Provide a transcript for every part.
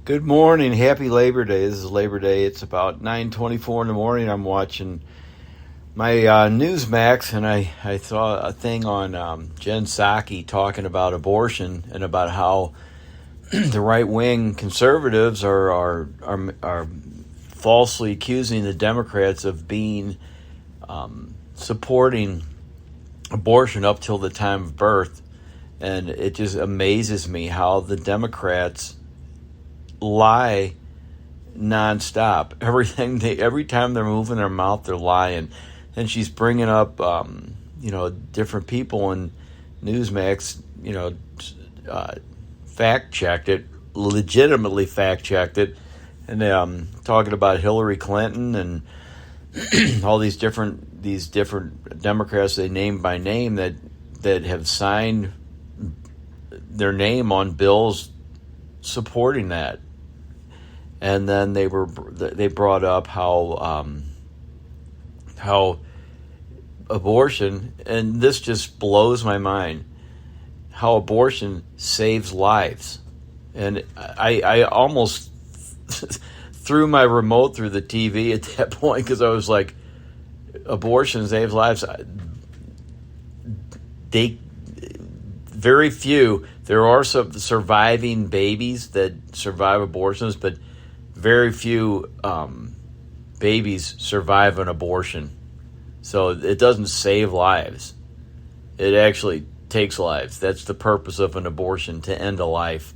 Good morning. Happy Labor Day. This is Labor Day. It's about 9:24 in the morning. I'm watching my Newsmax, and I saw a thing on Jen Psaki talking about abortion and about how the right-wing conservatives are falsely accusing the Democrats of being supporting abortion up till the time of birth. And it just amazes me how the Democrats lie nonstop. Every time they're moving their mouth, they're lying. And she's bringing up, different people in Newsmax, fact-checked it, legitimately fact-checked it, and talking about Hillary Clinton and all these different Democrats they named by name that have signed their name on bills supporting that. And then they brought up how abortion, and this just blows my mind, how abortion saves lives. And I almost threw my remote through the TV at that point, because I was like, abortion saves lives. Very few. There are some surviving babies that survive abortions, but very few babies survive an abortion. So it doesn't save lives. It actually takes lives. That's the purpose of an abortion, to end a life.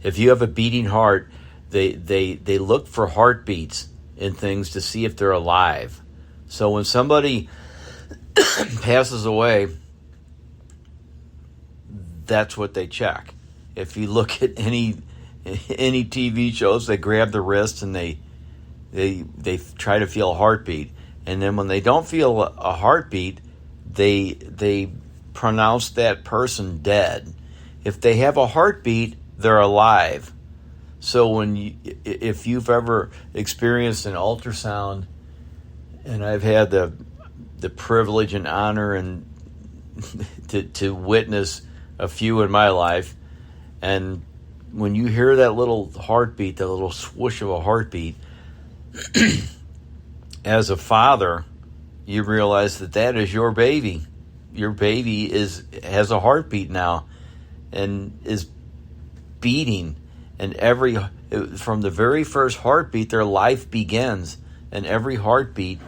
If you have a beating heart, they look for heartbeats in things to see if they're alive. So when somebody passes away, that's what they check. If you look at any TV shows, they grab the wrist and they try to feel a heartbeat, and then when they don't feel a heartbeat, they pronounce that person dead. If they have a heartbeat, they're alive. So if you've ever experienced an ultrasound, and I've had the privilege and honor and to witness a few in my life, and when you hear that little heartbeat, that little swoosh of a heartbeat, as a father, you realize that is your baby. Your baby has a heartbeat now and is beating, and from the very first heartbeat, their life begins, and every heartbeat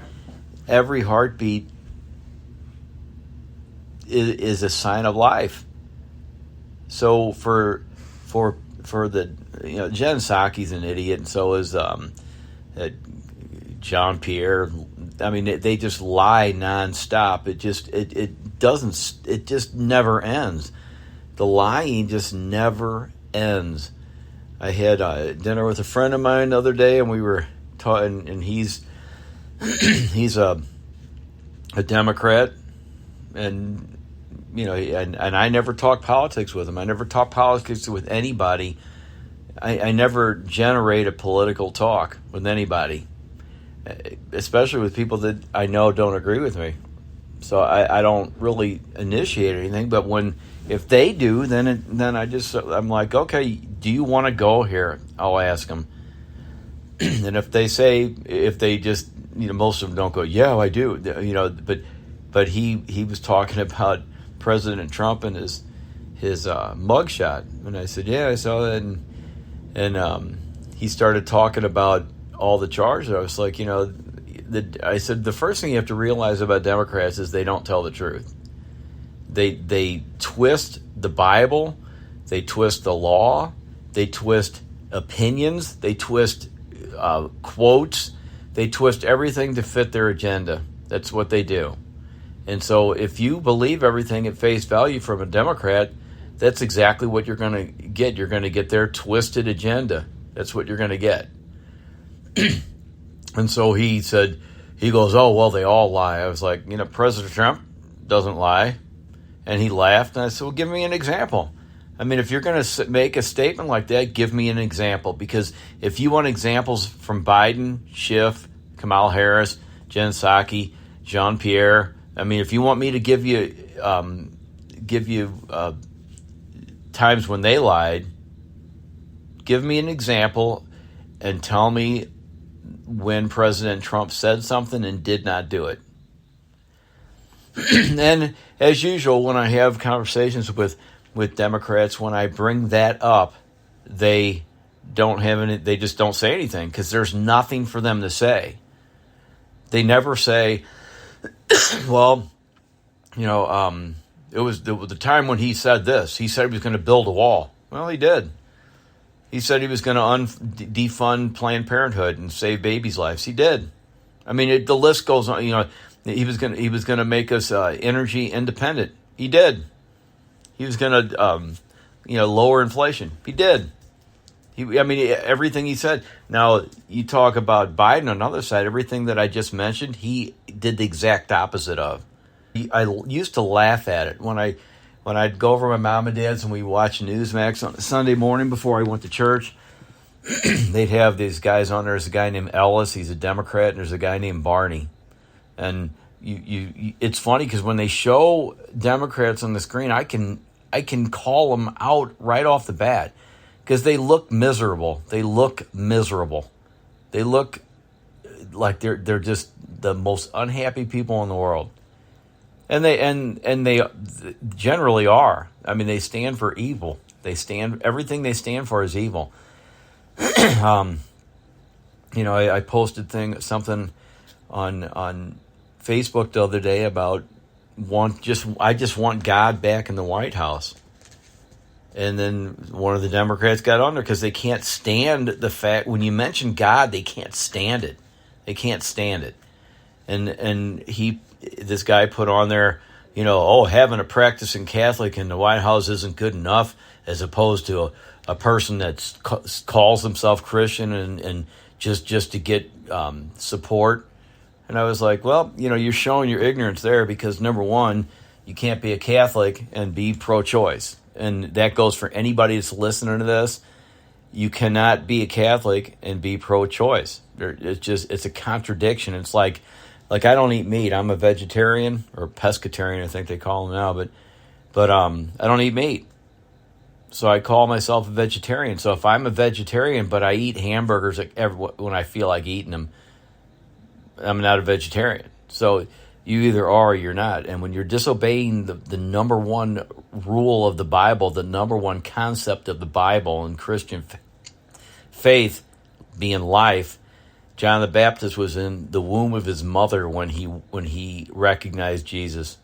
is a sign of life. So for the Jen Psaki's an idiot, and so is John Pierre. I mean, they just lie nonstop. It just never ends. The lying just never ends. I had dinner with a friend of mine the other day, and we were talking, and he's a Democrat, and and I never talk politics with him. I never talk politics with anybody. I never generate a political talk with anybody, especially with people that I know don't agree with me. So I don't really initiate anything. But if they do, then I'm like, okay, do you want to go here? I'll ask them. And if they just, most of them don't go, yeah, I do. But he was talking about President Trump and his mugshot, and I said, yeah, I saw that, and he started talking about all the charges. I was like, I said, the first thing you have to realize about Democrats is they don't tell the truth. They twist the Bible, they twist the law, they twist opinions, they twist quotes, they twist everything to fit their agenda. That's what they do. And so if you believe everything at face value from a Democrat, that's exactly what you're going to get. You're going to get their twisted agenda. That's what you're going to get. And so he goes, oh, well, they all lie. I was like, President Trump doesn't lie. And he laughed, and I said, well, give me an example. I mean, if you're going to make a statement like that, give me an example. Because if you want examples from Biden, Schiff, Kamala Harris, Jen Psaki, Jean-Pierre, I mean, if you want me to give you times when they lied, give me an example and tell me when President Trump said something and did not do it. And as usual, when I have conversations with Democrats, when I bring that up, they just don't say anything because there's nothing for them to say. They never say, well, it was the time when he said this. He said he was going to build a wall. Well, he did. He said he was going to defund Planned Parenthood and save babies' lives. He did. I mean, the list goes on. He was going to make us energy independent. He did. He was going to lower inflation. He did. Everything he said. Now, you talk about Biden on the other side, everything that I just mentioned, he did the exact opposite of. I used to laugh at it when I'd go over to my mom and dad's and we watch Newsmax on a Sunday morning before I went to church. They'd have these guys on there. There's a guy named Ellis, he's a Democrat, and there's a guy named Barney. And it's funny because when they show Democrats on the screen, I can call them out right off the bat. Because they look miserable. They look like they're just the most unhappy people in the world, and they generally are. I mean, they stand for evil. Everything they stand for is evil. I posted something on Facebook the other day about I just want God back in the White House. And then one of the Democrats got on there because they can't stand the fact when you mention God, they can't stand it. They can't stand it. And this guy put on there, having a practicing Catholic in the White House isn't good enough, as opposed to a person that calls himself Christian and just to get support. And I was like, well, you're showing your ignorance there because number one, you can't be a Catholic and be pro-choice. And that goes for anybody that's listening to this. You cannot be a Catholic and be pro-choice. It's a contradiction. It's like I don't eat meat. I'm a vegetarian or pescatarian, I think they call them now. But I don't eat meat, so I call myself a vegetarian. So if I'm a vegetarian, but I eat hamburgers when I feel like eating them, I'm not a vegetarian. So you either are or you're not. And when you're disobeying the number one rule of the Bible, the number one concept of the Bible and Christian faith being life, John the Baptist was in the womb of his mother when he recognized Jesus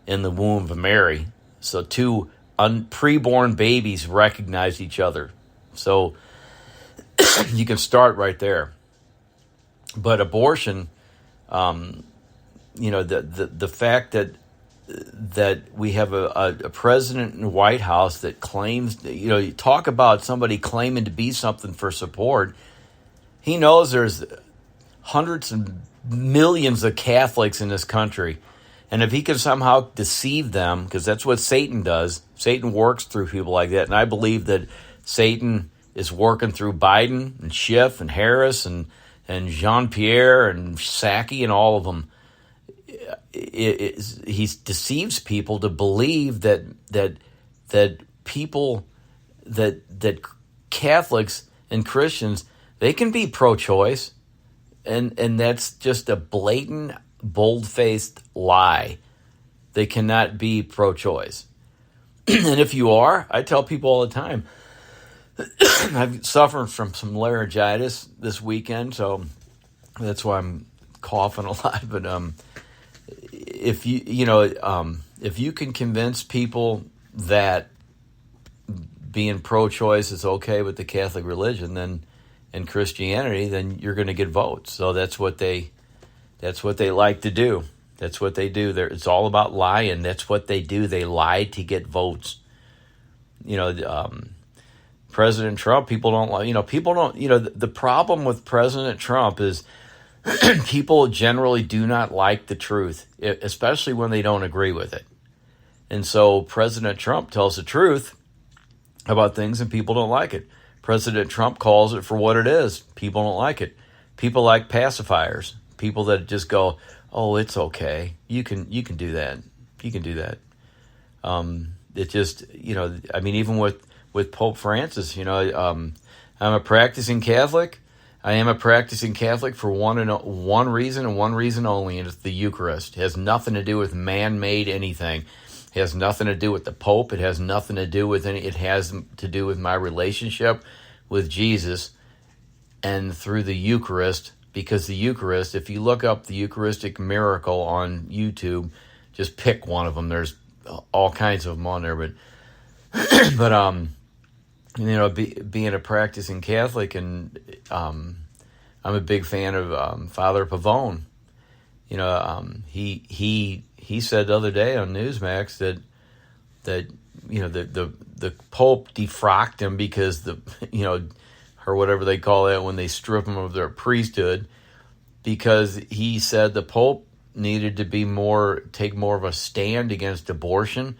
in the womb of Mary. So two preborn babies recognized each other. So you can start right there. But abortion, the fact that we have a president in the White House that claims, you talk about somebody claiming to be something for support. He knows there's hundreds and millions of Catholics in this country. And if he can somehow deceive them, because that's what Satan does, Satan works through people like that. And I believe that Satan is working through Biden and Schiff and Harris and Jean-Pierre and Psaki and all of them. He deceives people to believe that people, that Catholics and Christians, they can be pro-choice, and that's just a blatant, bold-faced lie. They cannot be pro-choice. And if you are, I tell people all the time, I've suffered from some laryngitis this weekend, so that's why I'm coughing a lot. But if you can convince people that being pro-choice is okay with the Catholic religion, then and Christianity, then you're going to get votes. So that's what they like to do. That's what they do. It's all about lying. That's what they do. They lie to get votes. President Trump, people don't like. The problem with President Trump is people generally do not like the truth, especially when they don't agree with it. And so President Trump tells the truth about things and people don't like it. President Trump calls it for what it is. People don't like it. People like pacifiers. People that just go, "Oh, it's okay. You can do that. You can do that." It just, even with Pope Francis. I'm a practicing Catholic. I am a practicing Catholic for one reason and one reason only, and it's the Eucharist. It has nothing to do with man-made anything. It has nothing to do with the Pope. It has nothing to do with any. It has to do with my relationship with Jesus and through the Eucharist. Because the Eucharist, if you look up the Eucharistic miracle on YouTube, just pick one of them. There's all kinds of them on there, being a practicing Catholic, and I'm a big fan of Father Pavone. He said the other day on Newsmax that the Pope defrocked him because or whatever they call that when they strip them of their priesthood, because he said the Pope needed to take more of a stand against abortion,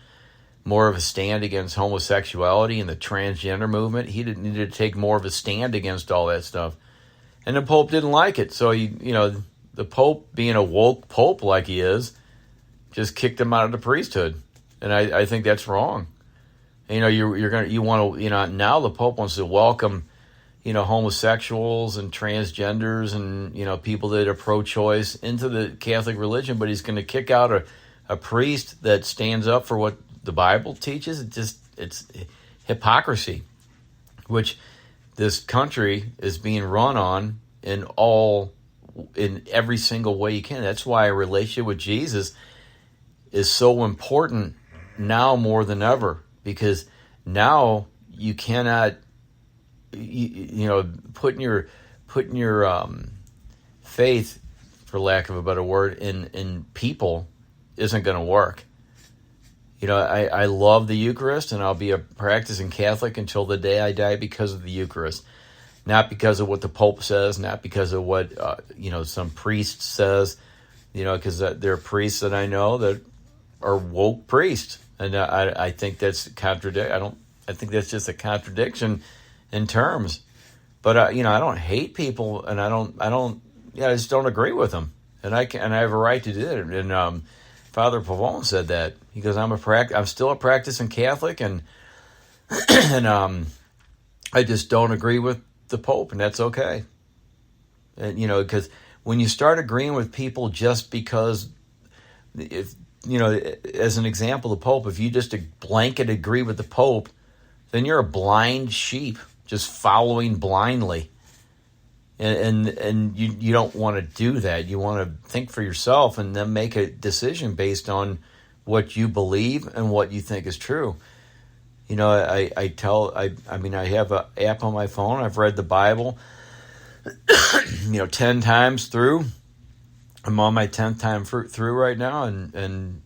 more of a stand against homosexuality and the transgender movement. He needed to take more of a stand against all that stuff. And the Pope didn't like it. So, the Pope, being a woke Pope like he is, just kicked him out of the priesthood. And I think that's wrong. Now the Pope wants to welcome, homosexuals and transgenders and, people that are pro-choice into the Catholic religion, but he's going to kick out a priest that stands up for what the Bible teaches. It's hypocrisy, which this country is being run on in every single way you can. That's why a relationship with Jesus is so important now more than ever, because now you cannot, putting your faith, for lack of a better word, in people isn't going to work. I love the Eucharist, and I'll be a practicing Catholic until the day I die because of the Eucharist. Not because of what the Pope says, not because of what, some priest says, because there are priests that I know that are woke priests. And I think that's I think that's just a contradiction in terms. But, I don't hate people, and I just don't agree with them. And I have a right to do it. And Father Pavone said that. He goes, I'm still a practicing Catholic, and I just don't agree with the Pope, and that's okay. And because when you start agreeing with people just because, if as an example, the Pope, if you just blanket agree with the Pope, then you're a blind sheep just following blindly. And you don't want to do that. You want to think for yourself and then make a decision based on what you believe and what you think is true. I have an app on my phone. I've read the Bible, 10 times through. I'm on my 10th time through right now. And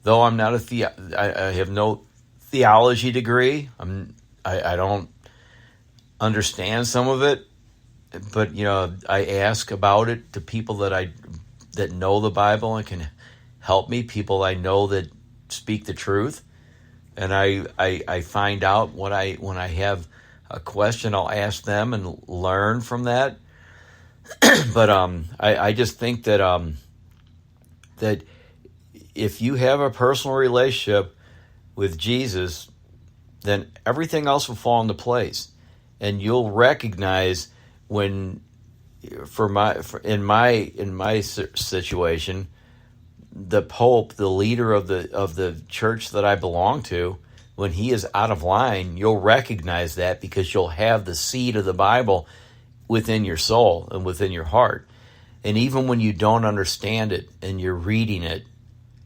though I'm not I have no theology degree. I don't understand some of it, but I ask about it to people that know the Bible and can help me. People I know that speak the truth. And I find out when I have a question, I'll ask them and learn from that. But I just think that that if you have a personal relationship with Jesus, then everything else will fall into place, and you'll recognize when, in my situation, the Pope, the leader of the church that I belong to, when he is out of line, you'll recognize that because you'll have the seed of the Bible within your soul and within your heart. And even when you don't understand it and you're reading it,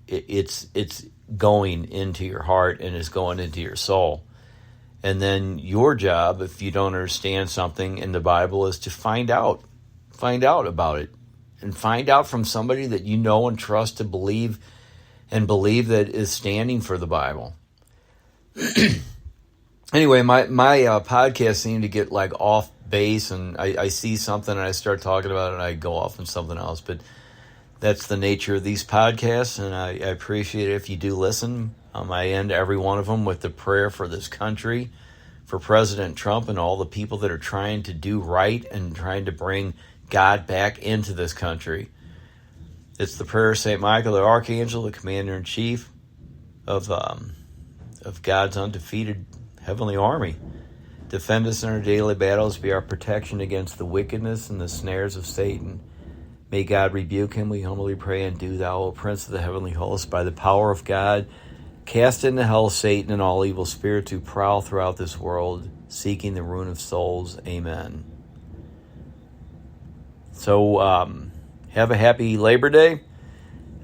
it's going into your heart and it's going into your soul. And then your job, if you don't understand something in the Bible, is to find out about it. And find out from somebody that you know and trust to believe that is standing for the Bible. Anyway, my podcast seemed to get off base, and I see something and I start talking about it and I go off on something else. But that's the nature of these podcasts, and I appreciate it if you do listen. I end every one of them with the prayer for this country, for President Trump and all the people that are trying to do right and trying to bring God back into this country. It's the prayer of St. Michael, the Archangel, the Commander-in-Chief of God's undefeated heavenly army. Defend us in our daily battles. Be our protection against the wickedness and the snares of Satan. May God rebuke him, we humbly pray, and do thou, O Prince of the heavenly host, by the power of God, cast into hell Satan and all evil spirits who prowl throughout this world, seeking the ruin of souls. Amen. So, have a happy Labor Day,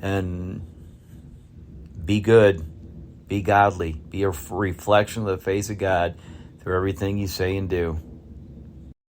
and be good, be godly, be a reflection of the face of God through everything you say and do.